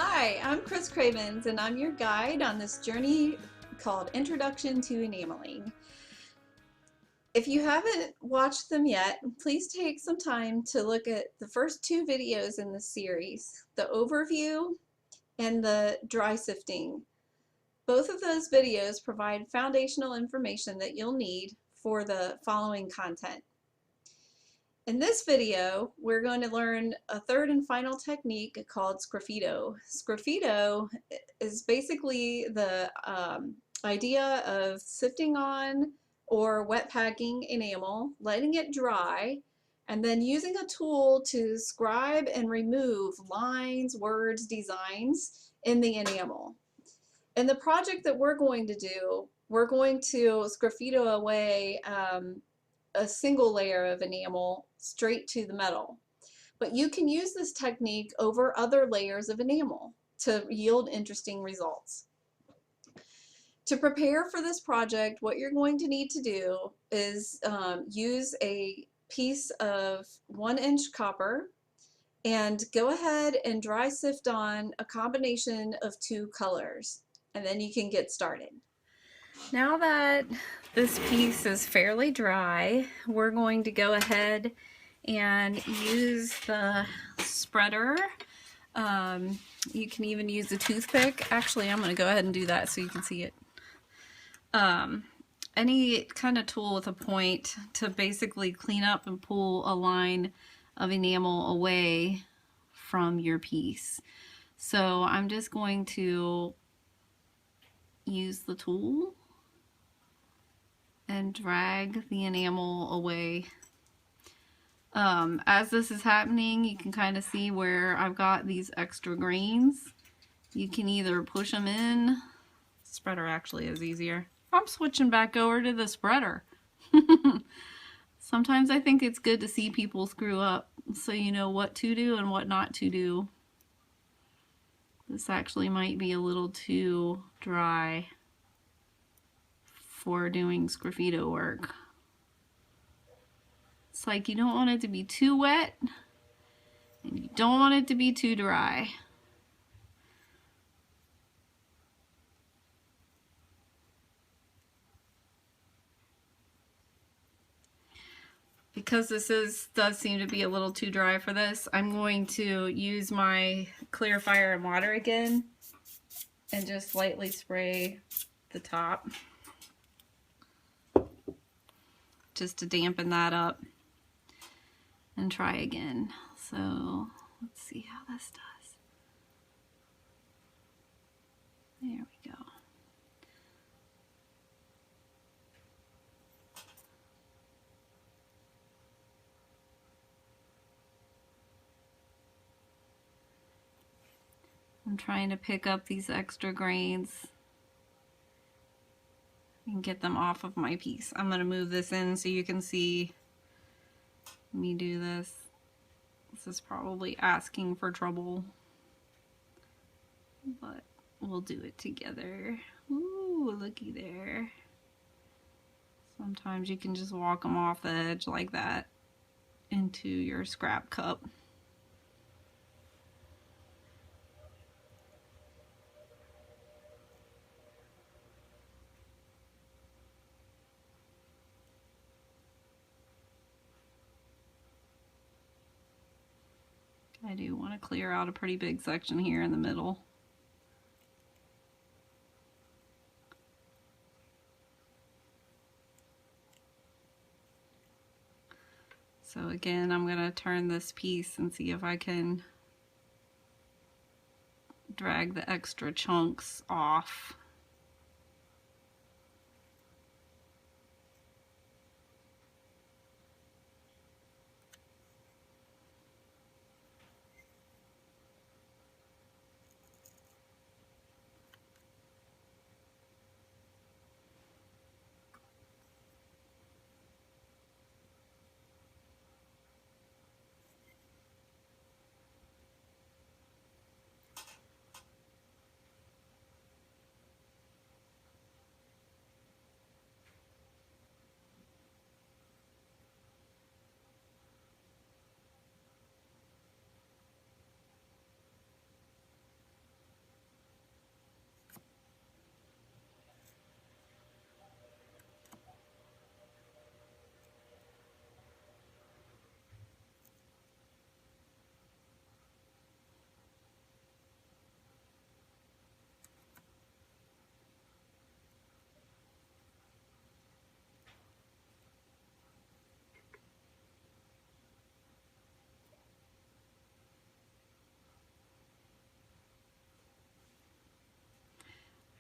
Hi, I'm Chris Cravens, and I'm your guide on this journey called Introduction to Enameling. If you haven't watched them yet, please take some time to look at the first two videos in the series, the overview and the dry sifting. Both of those videos provide foundational information that you'll need for the following content. In this video, we're going to learn a third and final technique called Sgraffito. Sgraffito is basically the idea of sifting on or wet packing enamel, letting it dry, and then using a tool to scribe and remove lines, words, designs in the enamel. In the project that we're going to do, we're going to Sgraffito away a single layer of enamel straight to the metal. But you can use this technique over other layers of enamel to yield interesting results. To prepare for this project, what you're going to need to do is use a piece of 1-inch copper and go ahead and dry sift on a combination of two colors, and then you can get started. Now that this piece is fairly dry, we're going to go ahead and use the spreader. You can even use a toothpick. Actually, I'm going to go ahead and do that so you can see it. Any kind of tool with a point to basically clean up and pull a line of enamel away from your piece. So I'm just going to use the tool and drag the enamel away. As this is happening, you can kind of see where I've got these extra grains. You can either push them in. Spreader actually is easier. I'm switching back over to the spreader. Sometimes I think it's good to see people screw up so you know what to do and what not to do. This actually might be a little too dry for doing Sgraffito work. It's like you don't want it to be too wet and you don't want it to be too dry. Because this does seem to be a little too dry for this, I'm going to use my clear fire and water again and just lightly spray the top just to dampen that up and try again. So let's see how this does. There we go. I'm trying to pick up these extra grains and get them off of my piece. I'm going to move this in so you can see me do this. This is probably asking for trouble, but we'll do it together. Ooh, looky there. Sometimes you can just walk them off the edge like that into your scrap cup. I do want to clear out a pretty big section here in the middle. So again, I'm going to turn this piece and see if I can drag the extra chunks off.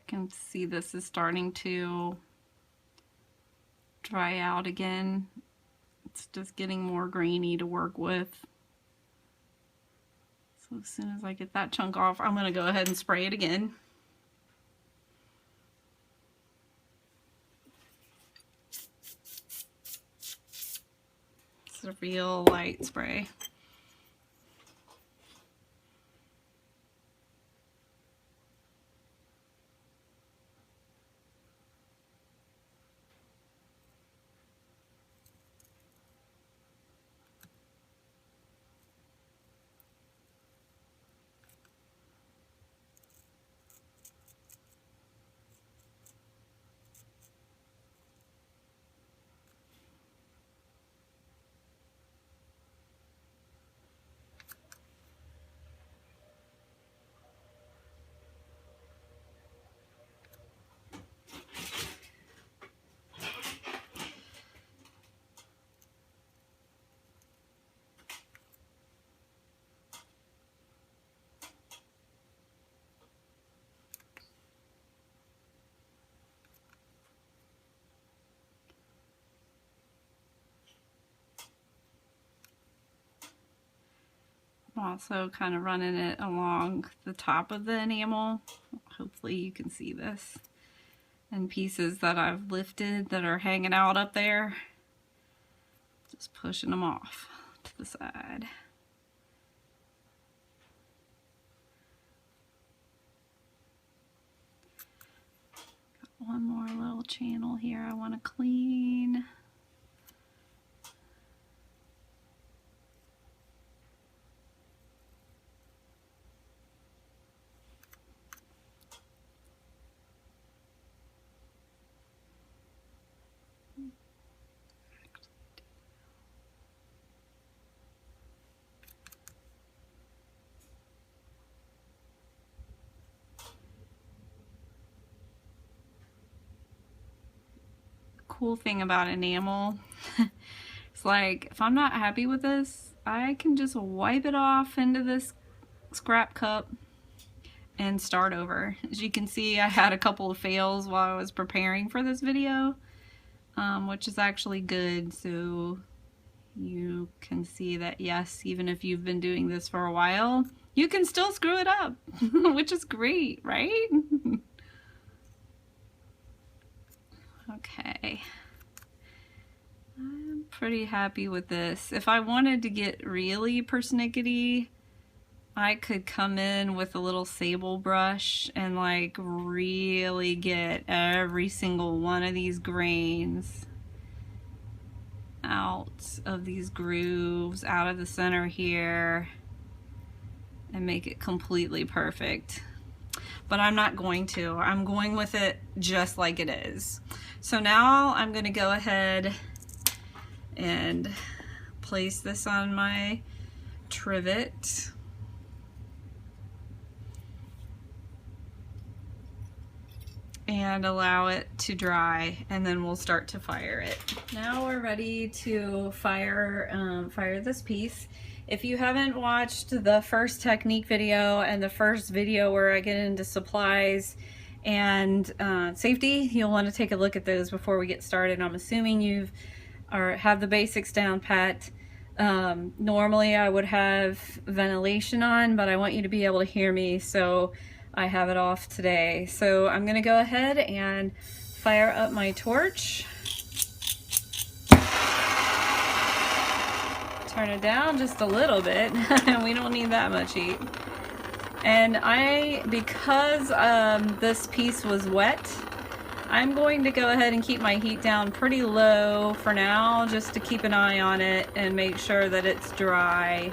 You can see this is starting to dry out again. It's just getting more grainy to work with. So as soon as I get that chunk off, I'm going to go ahead and spray it again. It's a real light spray. I'm also kind of running it along the top of the enamel. Hopefully you can see this. And pieces that I've lifted that are hanging out up there. Just pushing them off to the side. Got one more little channel here I want to clean. Cool thing about enamel, it's like if I'm not happy with this, I can just wipe it off into this scrap cup and start over. As you can see, I had a couple of fails while I was preparing for this video, which is actually good, so you can see that yes, even if you've been doing this for a while, you can still screw it up, which is great, right? Okay, I'm pretty happy with this. If I wanted to get really persnickety, I could come in with a little sable brush and like really get every single one of these grains out of these grooves, out of the center here, and make it completely perfect. But I'm not going to. I'm going with it just like it is. So now I'm going to go ahead and place this on my trivet. And allow it to dry, and then we'll start to fire it. Now we're ready to fire this piece. If you haven't watched the first technique video and the first video where I get into supplies and safety, you'll want to take a look at those before we get started. I'm assuming you've have the basics down pat. Normally I would have ventilation on, but I want you to be able to hear me, so I have it off today. So I'm gonna go ahead and fire up my torch. Turn it down just a little bit. We don't need that much heat. And because this piece was wet, I'm going to go ahead and keep my heat down pretty low for now, just to keep an eye on it and make sure that it's dry.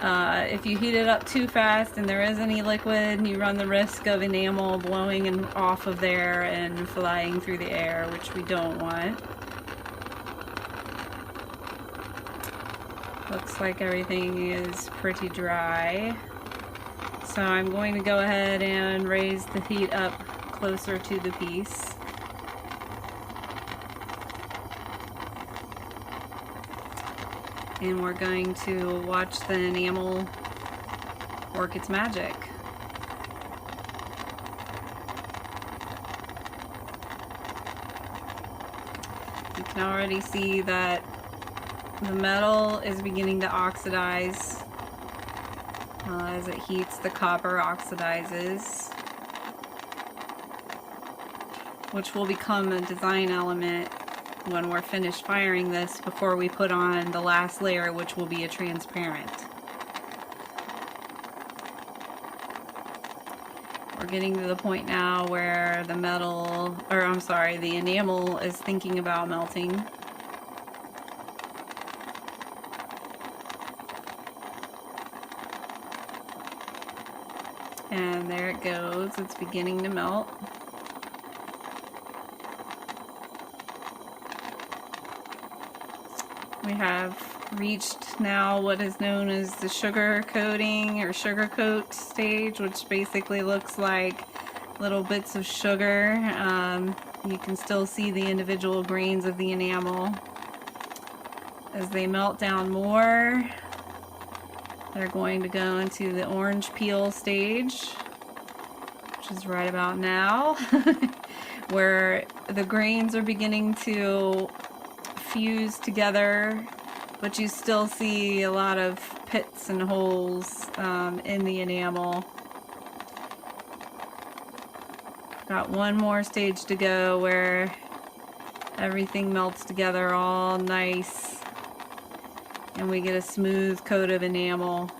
If you heat it up too fast and there is any liquid, you run the risk of enamel blowing off of there and flying through the air, which we don't want. Looks like everything is pretty dry. So I'm going to go ahead and raise the heat up closer to the piece. And we're going to watch the enamel work its magic. can already see that the metal is beginning to oxidize. As it heats, the copper oxidizes, which will become a design element when we're finished firing this before we put on the last layer, which will be a transparent. We're getting to the point now where the metal, or I'm sorry, the enamel is thinking about melting. And there it goes, it's beginning to melt. We have reached now what is known as the sugar coating or sugar coat stage, which basically looks like little bits of sugar. You can still see the individual grains of the enamel. As they melt down more, they're going to go into the orange peel stage, which is right about now, where the grains are beginning to fuse together, but you still see a lot of pits and holes in the enamel. Got one more stage to go where everything melts together all nice and we get a smooth coat of enamel.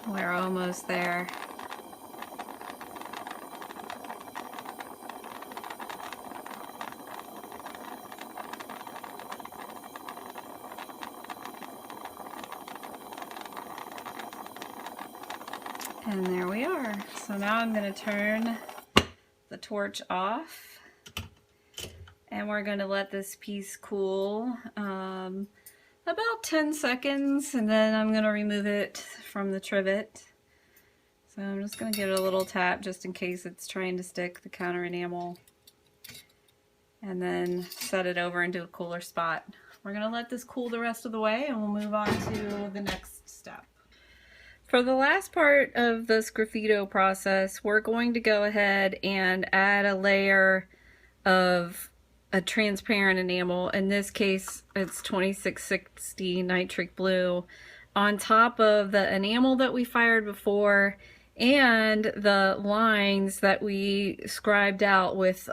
We're almost there. And there we are. So now I'm going to turn the torch off and we're going to let this piece cool about 10 seconds, and then I'm going to remove it from the trivet. So I'm just going to give it a little tap just in case it's trying to stick the counter enamel, and then set it over into a cooler spot. We're going to let this cool the rest of the way and we'll move on to the next step. For the last part of the Sgraffito process, we're going to go ahead and add a layer of a transparent enamel. In this case, it's 2660 nitric blue on top of the enamel that we fired before and the lines that we scribed out with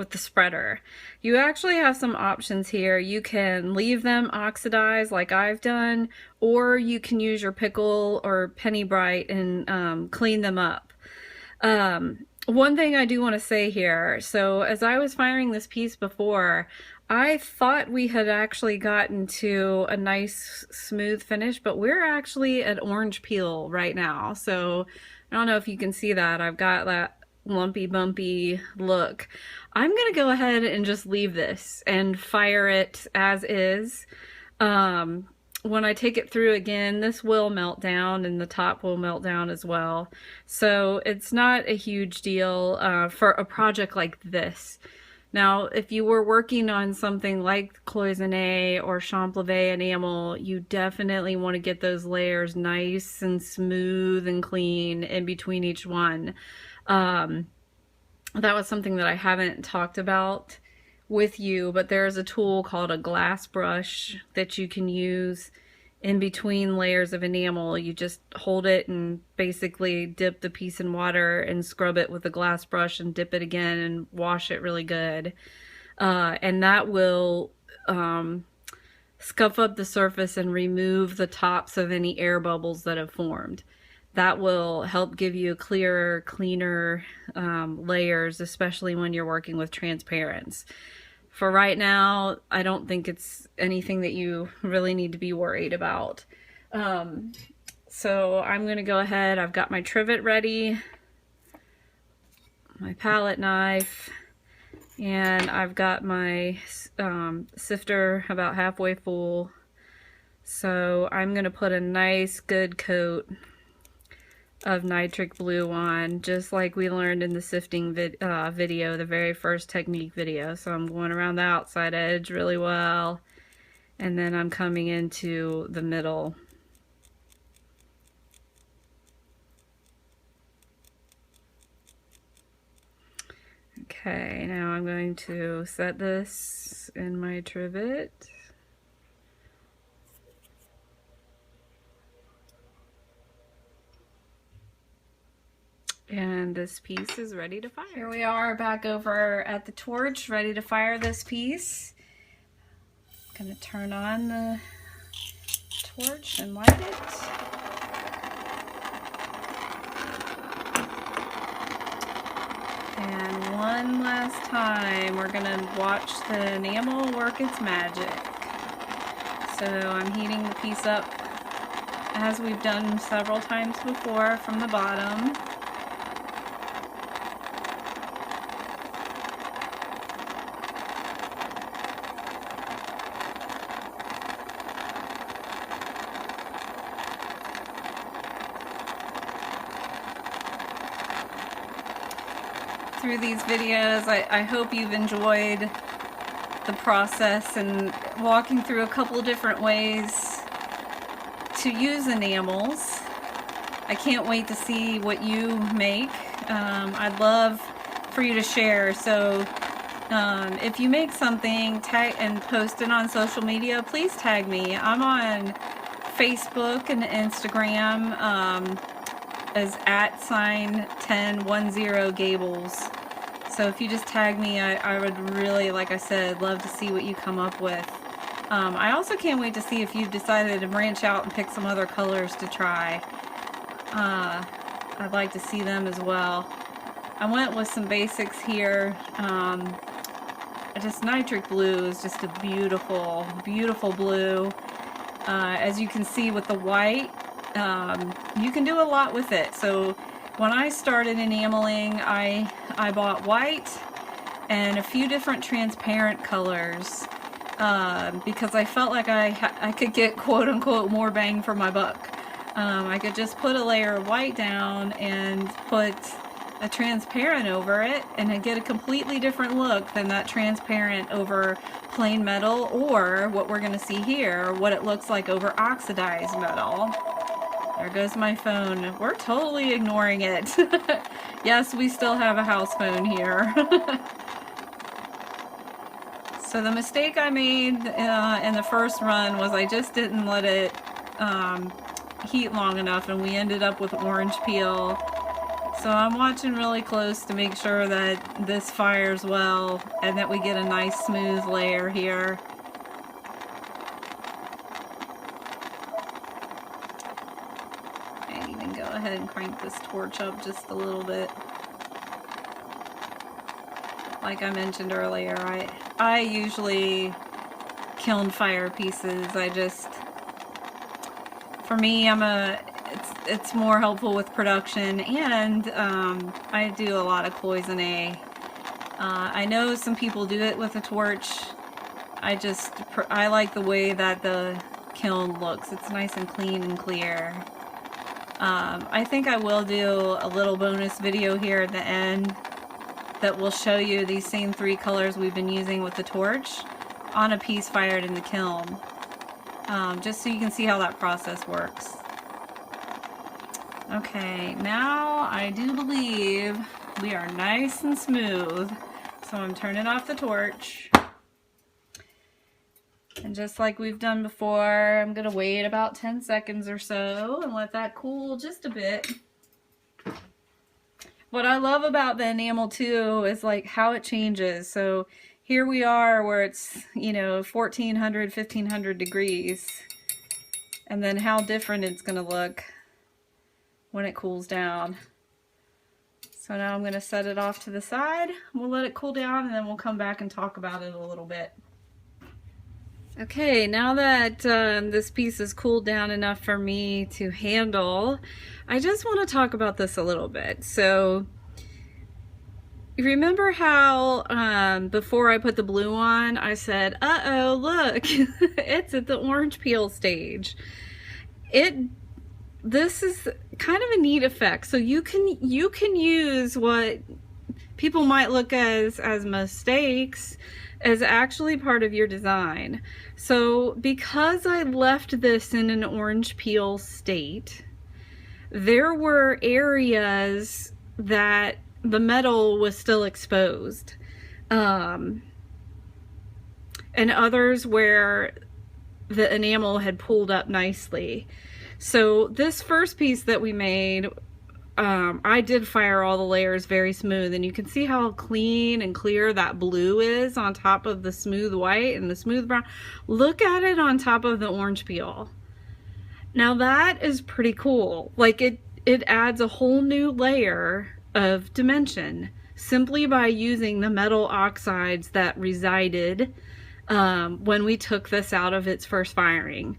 the spreader. You actually have some options here. You can leave them oxidized like I've done, or you can use your pickle or penny bright and clean them up. One thing I do want to say here, so as I was firing this piece before, I thought we had actually gotten to a nice smooth finish, but we're actually at orange peel right now. So I don't know if you can see that. I've got that lumpy bumpy look. I'm gonna go ahead and just leave this and fire it as is. When I take it through again, this will melt down and the top will melt down as well. So it's not a huge deal for a project like this. Now, if you were working on something like cloisonné or champlevé enamel, you definitely want to get those layers nice and smooth and clean in between each one. That was something that I haven't talked about with you, but there's a tool called a glass brush that you can use in between layers of enamel. You just hold it and basically dip the piece in water and scrub it with a glass brush and dip it again and wash it really good. And that will scuff up the surface and remove the tops of any air bubbles that have formed. That will help give you clearer, cleaner layers, especially when you're working with transparents. For right now, I don't think it's anything that you really need to be worried about. So I'm going to go ahead. I've got my trivet ready, my palette knife, and I've got my sifter about halfway full. So I'm going to put a nice good coat of nitric blue on, just like we learned in the sifting video, the very first technique video. So I'm going around the outside edge really well, and then I'm coming into the middle. Okay, now I'm going to set this in my trivet. And this piece is ready to fire. Here we are back over at the torch, ready to fire this piece. I'm gonna turn on the torch and light it. And one last time, we're gonna watch the enamel work its magic. So I'm heating the piece up as we've done several times before from the bottom. Through these videos, I hope you've enjoyed the process and walking through a couple different ways to use enamels. I can't wait to see what you make. I'd love for you to share. So if you make something, tag and post it on social media, please tag me. I'm on Facebook and Instagram as @1010Gables. So if you just tag me, I would really, like I said, love to see what you come up with. I also can't wait to see if you've decided to branch out and pick some other colors to try. I'd like to see them as well. I went with some basics here. Just nitric blue is just a beautiful, beautiful blue. As you can see with the white, you can do a lot with it. So when I started enameling, I bought white and a few different transparent colors because I felt like I could get quote-unquote more bang for my buck. I could just put a layer of white down and put a transparent over it and I'd get a completely different look than that transparent over plain metal, or what we're going to see here, what it looks like over oxidized metal. There goes my phone. We're totally ignoring it. Yes, we still have a house phone here. So the mistake I made in the first run was I just didn't let it heat long enough and we ended up with orange peel. So I'm watching really close to make sure that this fires well and that we get a nice smooth layer here. And even go ahead and crank this torch up just a little bit. Like I mentioned earlier, I usually kiln fire pieces. For me, it's more helpful with production, and I do a lot of cloisonne. I know some people do it with a torch. I like the way that the kiln looks. It's nice and clean and clear. I think I will do a little bonus video here at the end that will show you these same three colors we've been using with the torch on a piece fired in the kiln, just so you can see how that process works. Okay, now I do believe we are nice and smooth, so I'm turning off the torch. And just like we've done before, I'm gonna wait about 10 seconds or so and let that cool just a bit. What I love about the enamel too is like how it changes. So here we are where it's, 1400, 1500 degrees, and then how different it's gonna look when it cools down. So now I'm going to set it off to the side. We'll let it cool down and then we'll come back and talk about it a little bit. Okay, now that this piece is cooled down enough for me to handle, I just want to talk about this a little bit. So you remember how before I put the blue on, I said, uh-oh, look, it's at the orange peel stage. This is kind of a neat effect. So you can use what people might look as mistakes as actually part of your design. So because I left this in an orange peel state, there were areas that the metal was still exposed. Um, and others where the enamel had pulled up nicely. So this first piece that we made, I did fire all the layers very smooth, and you can see how clean and clear that blue is on top of the smooth white and the smooth brown. Look at it on top of the orange peel. Now that is pretty cool. Like it adds a whole new layer of dimension simply by using the metal oxides that resided when we took this out of its first firing.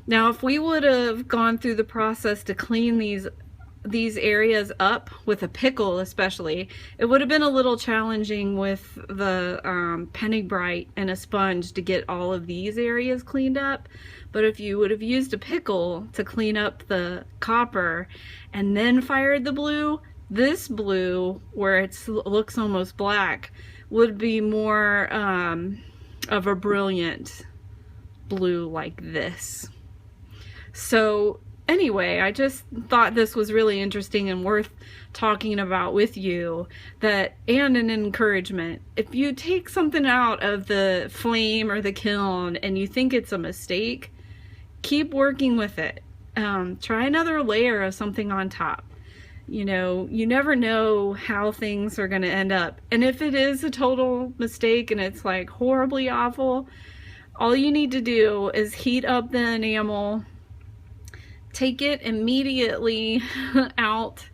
Now, if we would have gone through the process to clean these areas up with a pickle especially, it would have been a little challenging with the penny bright and a sponge to get all of these areas cleaned up. But if you would have used a pickle to clean up the copper and then fired the blue, this blue, where it looks almost black, would be more of a brilliant blue like this. So anyway, I just thought this was really interesting and worth talking about with you, that, and an encouragement. If you take something out of the flame or the kiln and you think it's a mistake, keep working with it. Try another layer of something on top. You know, you never know how things are going to end up. And if it is a total mistake and it's like horribly awful, all you need to do is heat up the enamel, take it immediately out.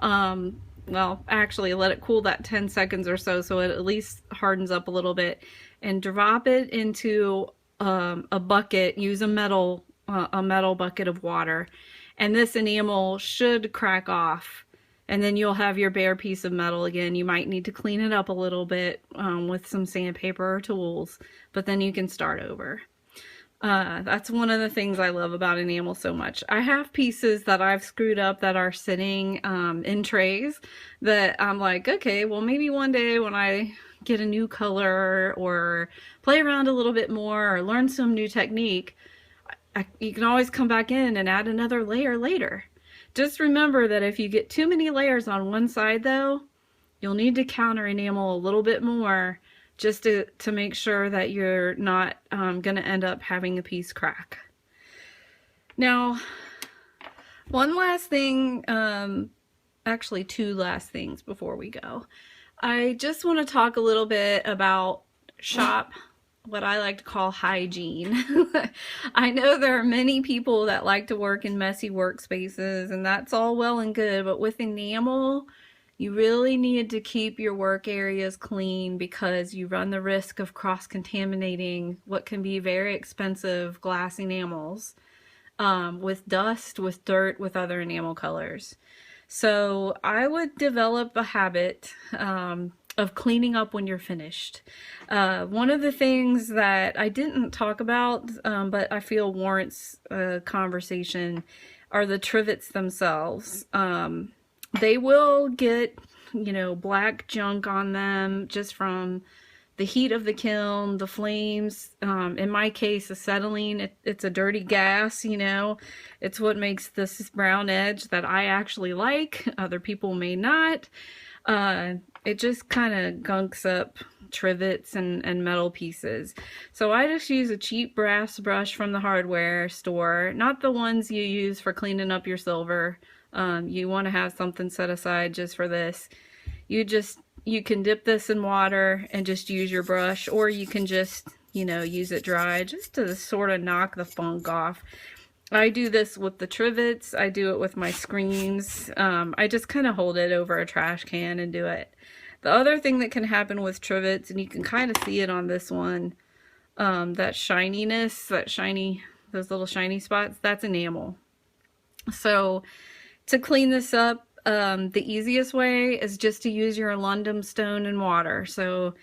Well, actually let it cool that 10 seconds or so it at least hardens up a little bit, and drop it into a bucket. Use a metal bucket of water, and this enamel should crack off, and then you'll have your bare piece of metal again. You might need to clean it up a little bit with some sandpaper or tools, but then you can start over. That's one of the things I love about enamel so much. I have pieces that I've screwed up that are sitting in trays that I'm like, okay, well maybe one day when I get a new color or play around a little bit more or learn some new technique, you can always come back in and add another layer later. Just remember that if you get too many layers on one side though, you'll need to counter enamel a little bit more, just to make sure that you're not going to end up having a piece crack. Now, one last thing, actually two last things before we go. I just want to talk a little bit about shop, what I like to call hygiene. I know there are many people that like to work in messy workspaces, and that's all well and good, but with enamel, you really need to keep your work areas clean, because you run the risk of cross-contaminating what can be very expensive glass enamels with dust, with dirt, with other enamel colors. So I would develop a habit of cleaning up when you're finished. One of the things that I didn't talk about, but I feel warrants a conversation, are the trivets themselves. They will get, you know, black junk on them just from the heat of the kiln, the flames. In my case, acetylene, it's a dirty gas, you know. It's what makes this brown edge that I actually like. Other people may not. It just kind of gunks up trivets and metal pieces. So I just use a cheap brass brush from the hardware store, not the ones you use for cleaning up your silver. You want to have something set aside just for this. You can dip this in water and just use your brush, or you can just, you know, use it dry just to sort of knock the funk off. I do this with the trivets. I do it with my screens. I just kind of hold it over a trash can and do it. The other thing that can happen with trivets, and you can kind of see it on this one, that shininess, those little shiny spots, that's enamel. So to clean this up, the easiest way is just to use your alundum stone and water. So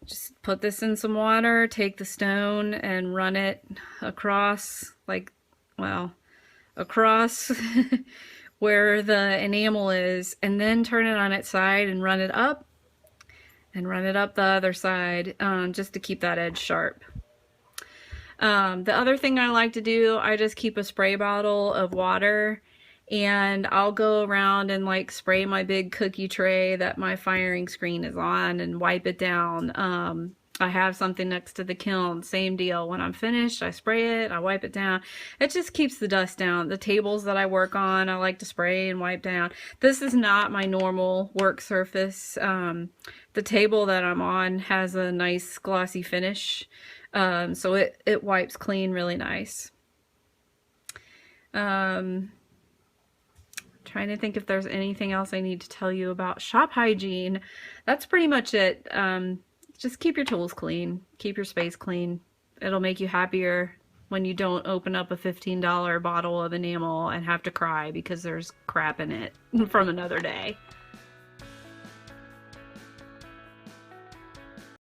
just put this in some water, take the stone and run it across, like, well, across where the enamel is, and then turn it on its side and run it up the other side, just to keep that edge sharp. The other thing I like to do, I just keep a spray bottle of water and I'll go around and like spray my big cookie tray that my firing screen is on and wipe it down. I have something next to the kiln, same deal. When I'm finished, I spray it, I wipe it down. It just keeps the dust down. The tables that I work on, I like to spray and wipe down. This is not my normal work surface. The table that I'm on has a nice glossy finish, so it wipes clean really nice. Trying to think if there's anything else I need to tell you about shop hygiene. That's pretty much it. Just keep your tools clean, keep your space clean. It'll make you happier when you don't open up a $15 bottle of enamel and have to cry because there's crap in it from another day.